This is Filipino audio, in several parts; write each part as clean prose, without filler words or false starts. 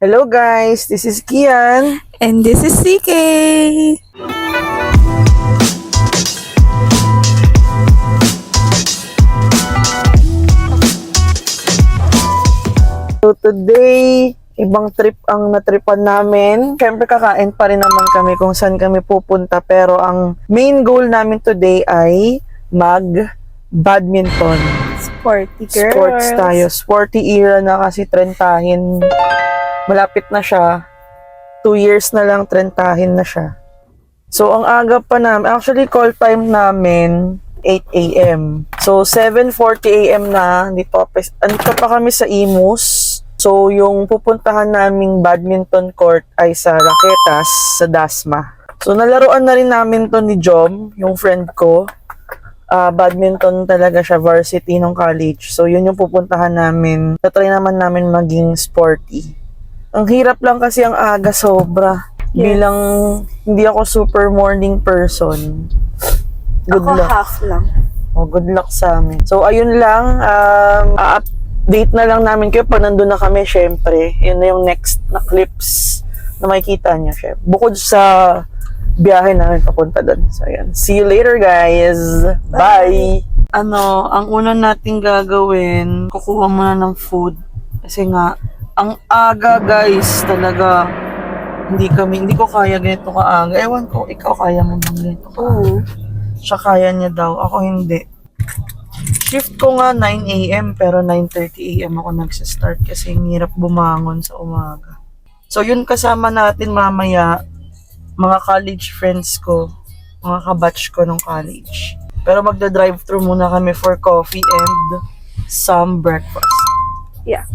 Hello guys, this is Kian. And this is CK. So today, ibang trip ang natripan namin. Siyempre kakain pa rin naman kami kung saan kami pupunta. Pero ang main goal namin today ay mag-badminton. Sporty girls. Sports tayo. Sporty era na kasi trentahin. Malapit na siya. 2 years na lang trentahin na siya. So ang aga pa namin, actually call time namin 8 a.m. So 7:40 a.m. na, andito pa kami sa Imus. So yung pupuntahan naming badminton court ay sa Raquetas, sa Dasma. So nalaruan na rin namin to ni Jom, yung friend ko. Badminton talaga siya, varsity nung college. So yun yung pupuntahan namin. Tatry naman namin maging sporty. Ang hirap lang kasi ang aga sobra. Yes. Bilang hindi ako super morning person. Good Ako luck. half lang. Oh, good luck sa amin. So ayun lang, update na lang namin kayo pag nandun na kami, syempre. Yun na yung next na clips na makikita niyo, syempre. Bukod sa biyahe namin papunta doon. So ayan. See you later, guys. Bye! Ang una nating gagawin, kukuha muna ng food. Kasi nga, ang aga, guys, talaga. Hindi ko kaya ganito kaaga. Ewan ko, ikaw kaya mo ng ganito kaaga. Siya kaya niya daw, ako hindi. Shift ko nga 9 a.m. pero 9:30 a.m. ako nagsistart kasi hirap bumangon sa umaga. So yun kasama natin mamaya, mga college friends ko, mga kabatch ko nung college. Pero magda-drive-thru muna kami for coffee and some breakfast. Yeah.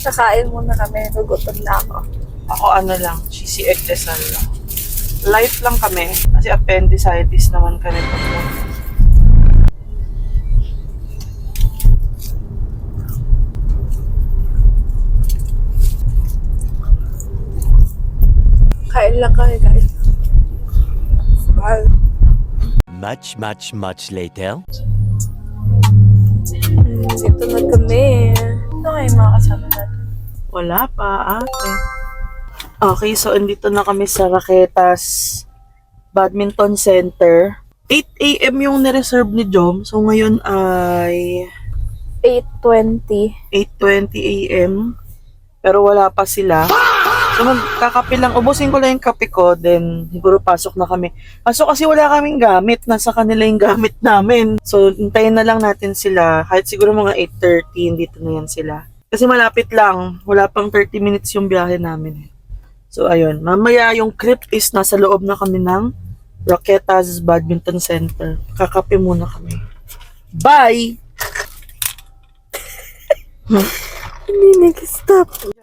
Kakain muna kami. Nagugutom na ako. Ako lang, cheesy egg desal lang. Light lang kami kasi appendicitis naman kami pag Kain lang kami, guys. Wow. Much later. Dito na kami. Ano kayo mga kasama natin? wala pa, ate. Okay, so andito na kami sa Raquetas Badminton Center. 8 a.m. yung nireserve ni Jom. So ngayon ay 8:20. 8:20 a.m. Pero wala pa sila. So magkakape lang. Ubusin ko lang yung kape ko. Then siguro pasok na kami. Pasok kasi wala kaming gamit. Nasa kanila yung gamit namin. So hintayin na lang natin sila. Kahit siguro mga 8:30, dito na yan sila. Kasi malapit lang. Wala pang 30 minutes yung biyahe namin. So ayun. Mamaya yung clip is nasa loob na kami ng Raquetas Badminton Center. Kakape muna kami. Bye! Hindi nag-stop.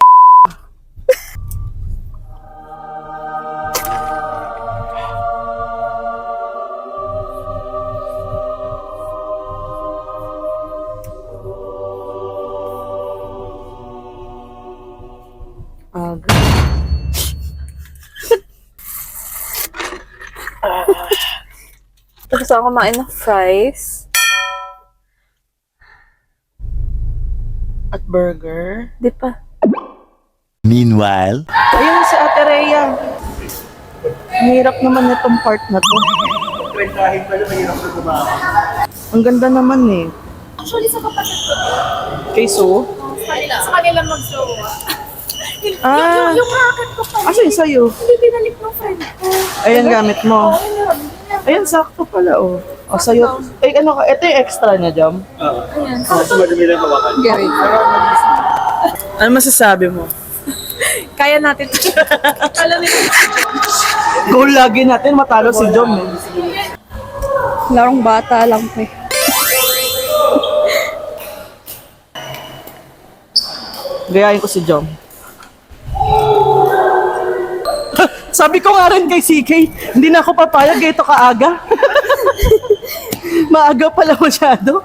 Tapos ako kumain ng fries. At burger. Di pa. Meanwhile, Ayun si Ate Rhea. Hirap naman itong part na to. Ang ganda naman eh. Actually, sa kapatid ko. Kay Sue? Sa kanila mag-jowa. Yung racket ko pa. Asa yung sa'yo? Hindi binalik ng friend ko. Ayan, gamit mo. Ayan, sakto pala oh. O sa'yo. Eh, ano ka? Ito yung extra niya, Jam. Ayan. Gary. Ano masasabi mo? Kaya natin. Alam niyo. Goal lagi natin, matalo si Jom eh. Larong bata lang po eh. Gayahin ko si Jom. Sabi ko nga rin kay CK, hindi na ako papayag ito kaaga. Maaga pala masyado.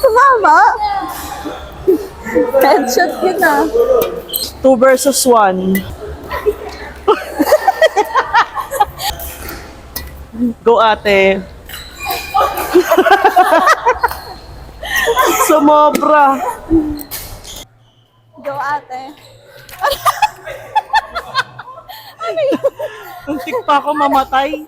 Tumama! Headshot yun ah. 2 versus 1. Go ate. Sumobra. Go ate. Untik pa ako mamatay.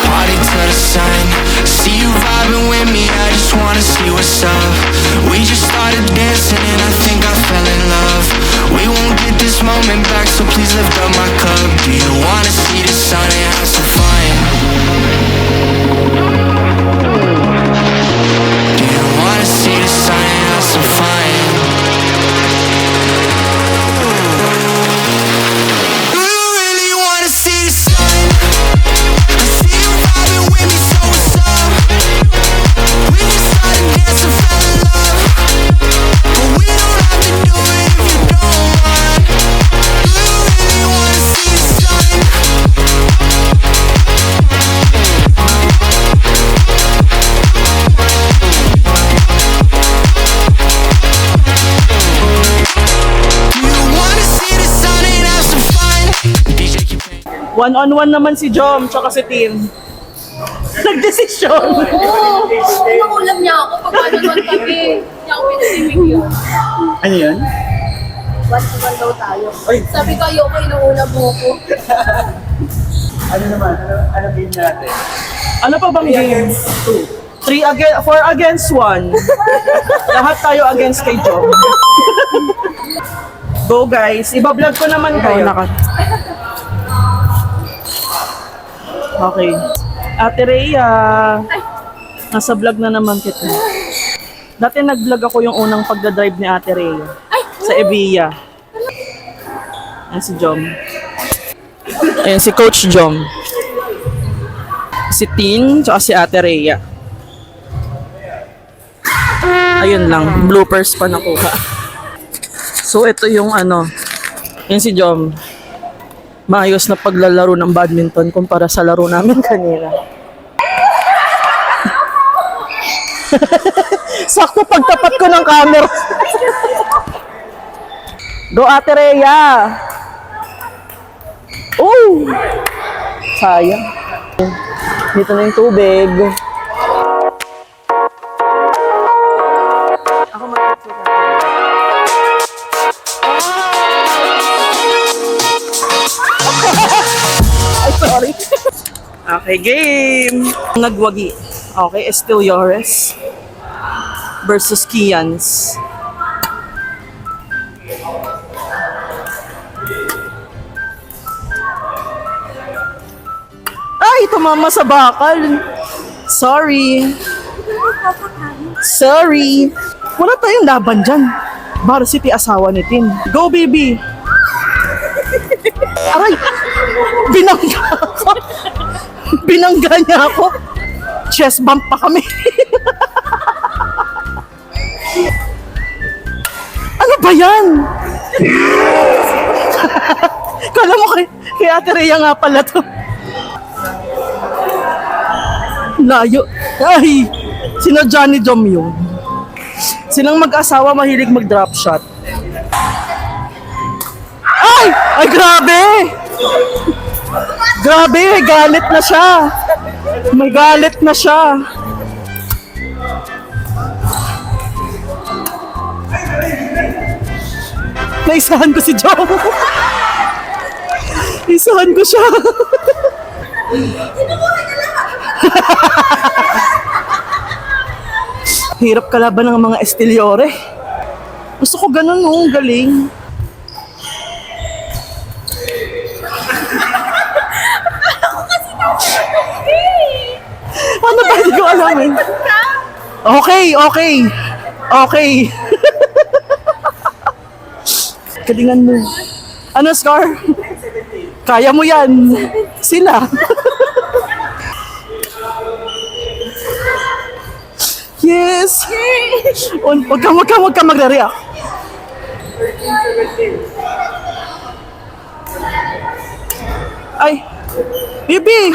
Party to the sun. See you vibing with me, I just wanna see what's up. We just started dancing and I think I fell in love. We won't get this moment back, so please lift up my cup. Do you wanna see the sun and have some fun? Do you wanna see the sun and have some fun? Do you really wanna see the sun? I see you vibing with me, so what's up? We just started dancing, fell in love, but we don't have to do it if you don't want. Do you really wanna see the sun? Do you wanna see the sun and have some fun? DJ keep playing. 1-on-1 naman si Jom tsaka si Tim. Nagdesisyon. Nakulam niya ako pag ano naman kami. Hindi ako pinasibig yun. Ano yun? 1-1 daw tayo. Ay. Sabi ko, ayoko, inuuna mo ko. Ano naman? Ano game natin? Ano pa bang game? 4 against 1. Lahat tayo against kay Jom. Go guys. Iba-vlog ko naman kayo. Okay. Ate Rhea. Nasa vlog na naman kita. Dati nag-vlog ako yung unang pagdadrive ni Ate Rhea. Sa Evia. Ayan si Jom. Ayan si Coach Jom. Si Tin, tsaka si Ate Rhea. Ayun lang, bloopers pa nakuha. So ito yung ano, yun si Jom. Maayos na paglalaro ng badminton kumpara sa laro namin kanina. Sakto pagtapat ko ng camera. Go Ate Rhea! Oh! Sayang. Dito na yung tubig. Ako mag-picture na. Ay, sorry. Okay, game. Nagwagi. Okay, Estillores versus Kians. Ay, tumama sa bakal. Sorry. Sorry. Wala tayong laban dyan. Varsity asawa ni Tin. Go, baby. Aray. Binangga ako. Binangga niya ako. Chest bump pa kami. Ano ba yan? Kala mo kay Ate Rhea nga pala to. Layo. Ay, sino Johnny Jom yun? Silang mag-asawa mahilig mag-drop shot. Ay! Ay, grabe! Grabe, may galit na siya. May galit na siya. Naisahan ko si Jom. Naisahan ko siya. Hirap kalaban ng mga Estillore. Gusto ko ganun, oh, galing. Ano ba? Hindi ko alam eh. Okay, okay. Okay. Galingan mo. Ano, Scar? Kaya mo yan. Sila. Yes! Huwag ka magre-react. Ay! Bibi!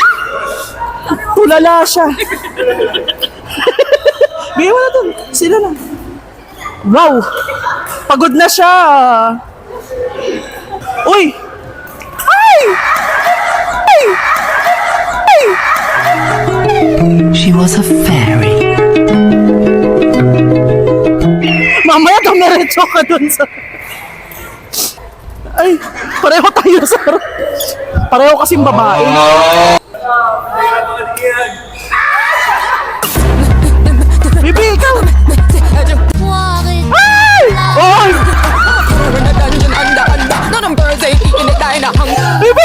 Tulala siya. Bigyan mo na dun. Sila lang. Wow! Pagod na siya. Uy! Ay! Ay! Ay! She was a fairy. Mamaya dumiretso ka dun sa... Ay! Pareho tayo sa... Pareho kasing babae. Bibi, ikaw! Ay! Oy! Bibi!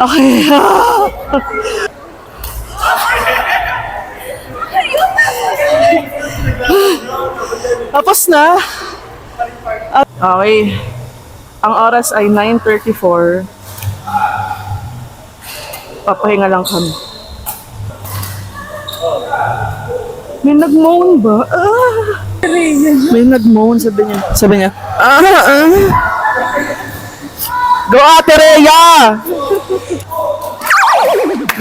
Okay. Tapos na. Okay. Ang oras ay 9:34. Papahinga lang kami. May nag-moan ba? May nag-moan, sabi niya. Go, Ate Rhea!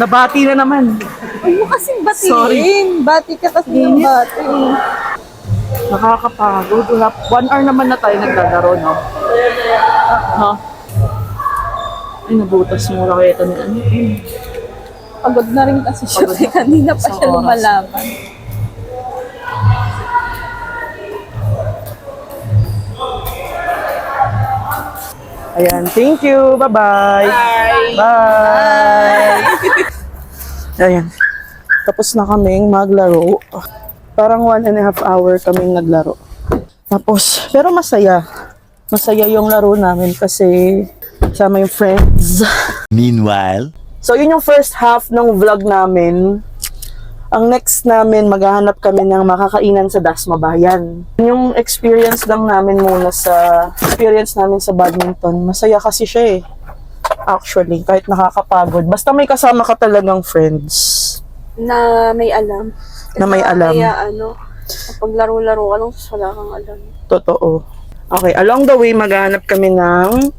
Nabati na naman. Huwag mo kasing batiin. Sorry. Bati ka kasi ng bati. Nakakapagod. 1 hour naman na tayo naglalaro, no? No? Ay, nabutas yung raketa ni ano. Pagod na rin kasi siya. Pagod na. Kanina pa Isang siya oras. lumalaban. Ayan, thank you. Bye-bye. Bye. Ayan. Tapos na kaming maglaro. Parang 1.5 hour kaming naglaro. Tapos, pero masaya. Masaya yung laro namin kasi sama yung friends. Meanwhile, So, yun yung first half ng vlog namin. Ang next namin, maghahanap kami ng makakainan sa Dasma Bayan. Yung experience lang namin muna sa badminton. Masaya kasi siya eh. Actually, kahit nakakapagod. Basta may kasama ka talagang friends. Na may alam. Na may alam. Kaya kapag laro-laro ka lang, wala kang alam. Totoo. Okay, along the way, maghahanap kami ng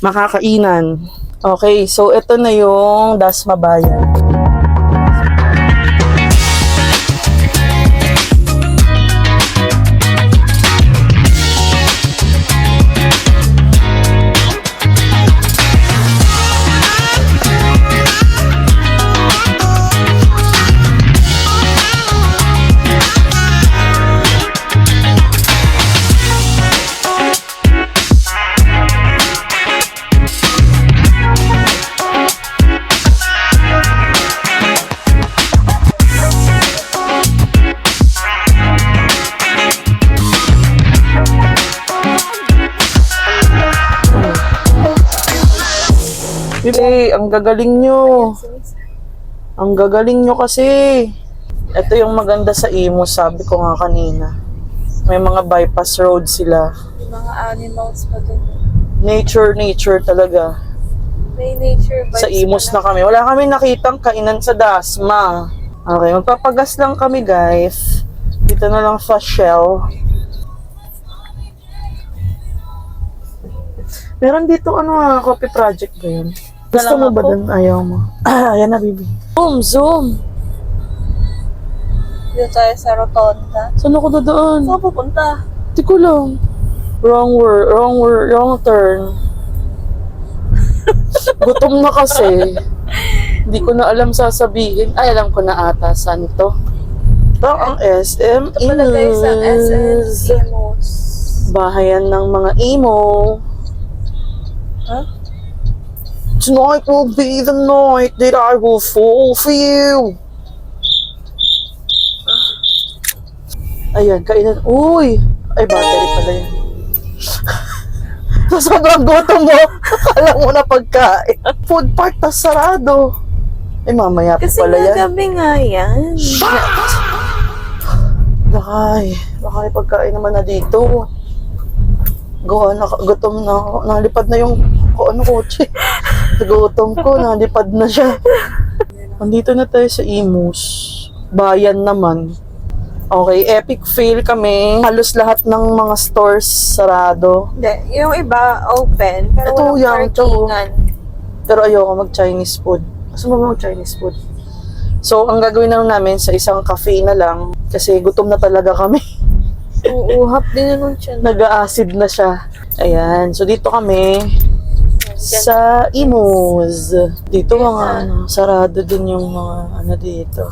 makakainan. Okay, so ito na yung Dasma Bayan. Bibi, ang gagaling nyo. Ang gagaling nyo kasi. Ito yung maganda sa Imus, sabi ko nga kanina. May mga bypass road sila. Mga animals pa dun. Nature talaga. May nature vibes Sa Imus na pa kami. Wala kami nakitang kainan sa Dasma. Okay, magpapagas lang kami guys. Dito na lang sa Shell. Meron dito coffee project ba yun? Gusto mo ba dun? Ayaw mo. Ayan na, Bibi. Zoom! Dito tayo sa Rotonda. Saan ako dadaan? Saan ka pupunta? Di ko lang. Wrong turn. Gutom na kasi. Hindi ko na alam sasabihin. Ay, alam ko na ata. Saan to? Ito ang SM Ito pala guys ang Imus. Imus. Bahayan ng mga emo. Huh? Tonight will be the night that I will fall for you. Ayan, kainan. Uy! Ay, battery pala yan. Sa sobrang gutom mo, akala mo na pagkain. Food park, tas sarado. Ay, mamaya pa Kasi pala yan. gabi nga yan. Baka may pagkain naman na dito. Gawa na, gutom na ako. Nalipad na yung kotse. Gutom ko, nalipad na siya. Nandito na tayo sa Imus. Bayan naman. Okay, epic fail kami. Halos lahat ng mga stores sarado. Hindi, yung iba open, pero Ito, walang yan, ito. parkingan. Pero ayoko mag-Chinese food. Gusto mo ba mag-Chinese food? So, ang gagawin na lang namin sa isang cafe na lang kasi gutom na talaga kami. Uuhap din naman siya. Nag-acid na siya. Ayan. So, dito kami sa Imus. Dito mga sarado din yung mga dito.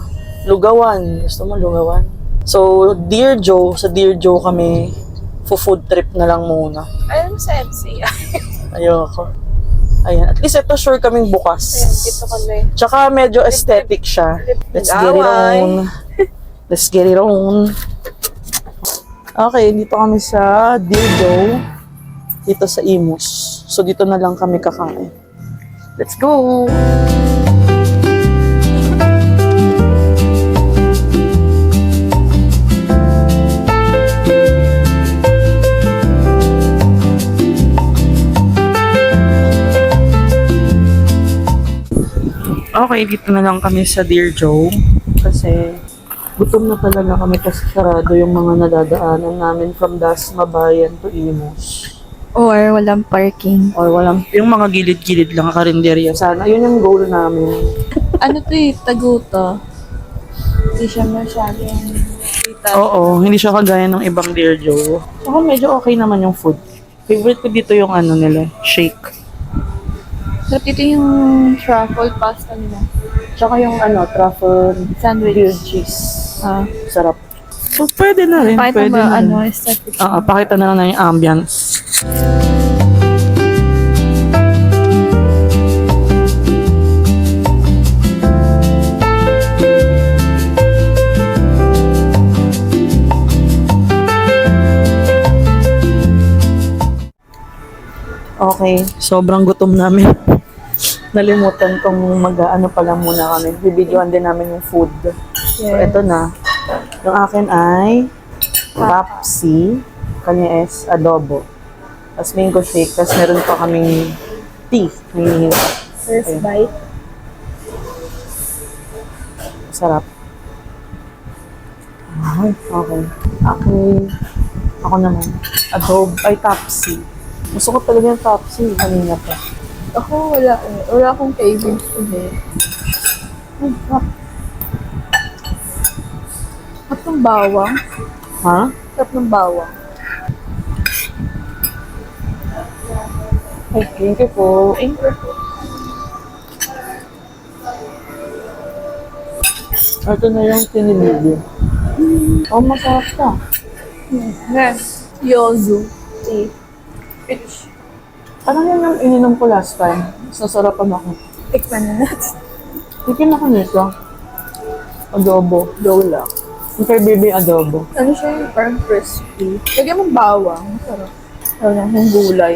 Lugawan. Gusto mo lugawan? So, Dear Joe, sa Dear Joe kami, food trip na lang muna. Alam mo sa MC. Ayoko. Ayan. At least ito sure kaming bukas. Ayan, dito kami. Tsaka medyo aesthetic siya. Let's get it Away. on. Let's get it on. Okay, dito kami sa Dildo. Dito sa Imus. So, dito na lang kami kakain. Let's go! Okay, dito na lang kami sa Dear Joe. Kasi gutom na talaga kami kasi sarado yung mga nadadaanan namin from Dasma Bayan to Imus. Or walang parking. Or walang, yung mga gilid-gilid lang karinderya. Sana, yun yung goal namin. Ano to taguto? Hindi siya masyadong kita. Oo, hindi siya kagaya ng ibang Dear Joe. Saka medyo okay naman yung food. Favorite ko dito yung nila, shake. Sarap dito yung truffle pasta nila. Tsaka yung truffle Sandwich. grilled cheese. Sarap. So, pwede na rin. Pakita Pwede mo, na rin. aesthetic. Pakita na lang yung ambience. Okay, sobrang gutom namin. Nalimutan kong pala muna kami. Bibidyoan din namin yung food. So, eto na. Yung akin ay Papsi. Kanya is adobo. Tapos mango shake. Tapos meron pa kaming tea. Hinihingi. First bite. Sarap. Ay, okay. Ako naman. Adobo. Ay, Papsi. Gusto ko talaga yung Papsi. Kanina pa. Ako wala eh. Wala akong cravings today. Ay, sarap. Sarap ng bawang. Ha? Sarap ng bawang. Ay, thank you po. Ito na yung tinilibyo. Oh, masarap ka. Yes. Yozu. Tea. Peach. Parang yan yung ininom ko last time. Sasarapan ako. Tikman na natin. Tikim ako nito. Adobo. Lola. Yung kay baby adobo. Ano siya yung parang crispy. Lagyan mong bawang. Sarap. Wala yung gulay.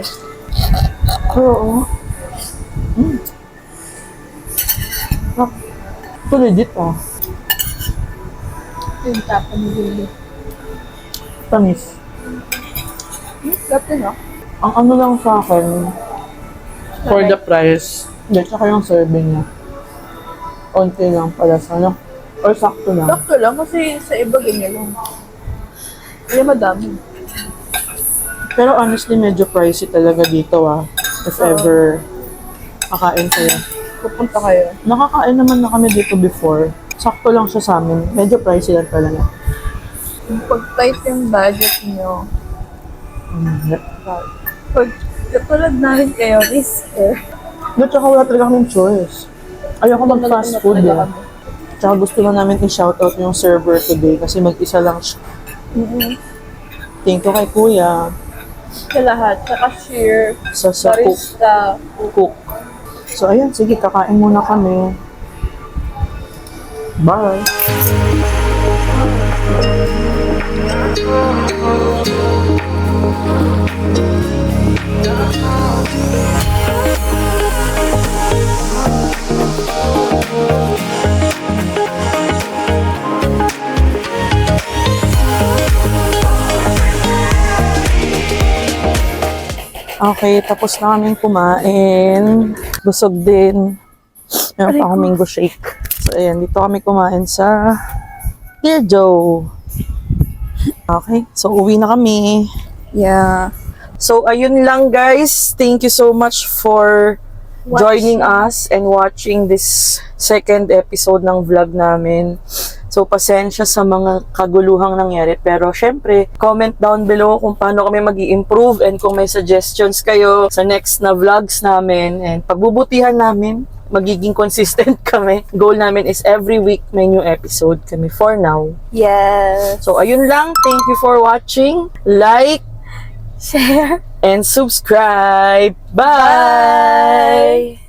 Oo. Ah, ito legit ah. Yung tapa ng gulay. Tamis. Sarap din ah. Ang ano lang sa akin, for the price, hindi, tsaka yung serving niya. Konti lang pala sa or sakto lang. Sakto lang kasi sa iba ganyan lang. Kaya madami. Pero honestly, medyo pricey talaga dito ah. If ever kakain kayo. Pupunta kayo. Nakakain naman na kami dito before. Sakto lang siya sa amin. Medyo pricey lang talaga. Pag tight yung budget niyo, pag katulad namin kayo, risker. But tsaka wala talaga kaming choice. Ayoko mag-fast food eh. Tsaka gusto lang namin i-shoutout yung server today kasi mag-isa lang siya. Thank you kay Kuya Sa lahat. Sa cashier, sa cook. barista. Cook. So ayan, sige, kakain muna kami. Bye! Okay, tapos na kaming kumain. Busog din. Meron pa akong mango shake. So, ayan, dito kami kumain sa Dear Joe. Okay, so uwi na kami. Yeah. So, ayun lang guys. Thank you so much for joining us and watching this second episode ng vlog namin. So, pasensya sa mga kaguluhang nangyari. Pero, syempre, comment down below kung paano kami mag-i-improve and kung may suggestions kayo sa next na vlogs namin. And pagbubutihan namin, magiging consistent kami. Goal namin is every week may new episode kami for now. Yes. So, ayun lang. Thank you for watching. Like, Share. and subscribe. Bye!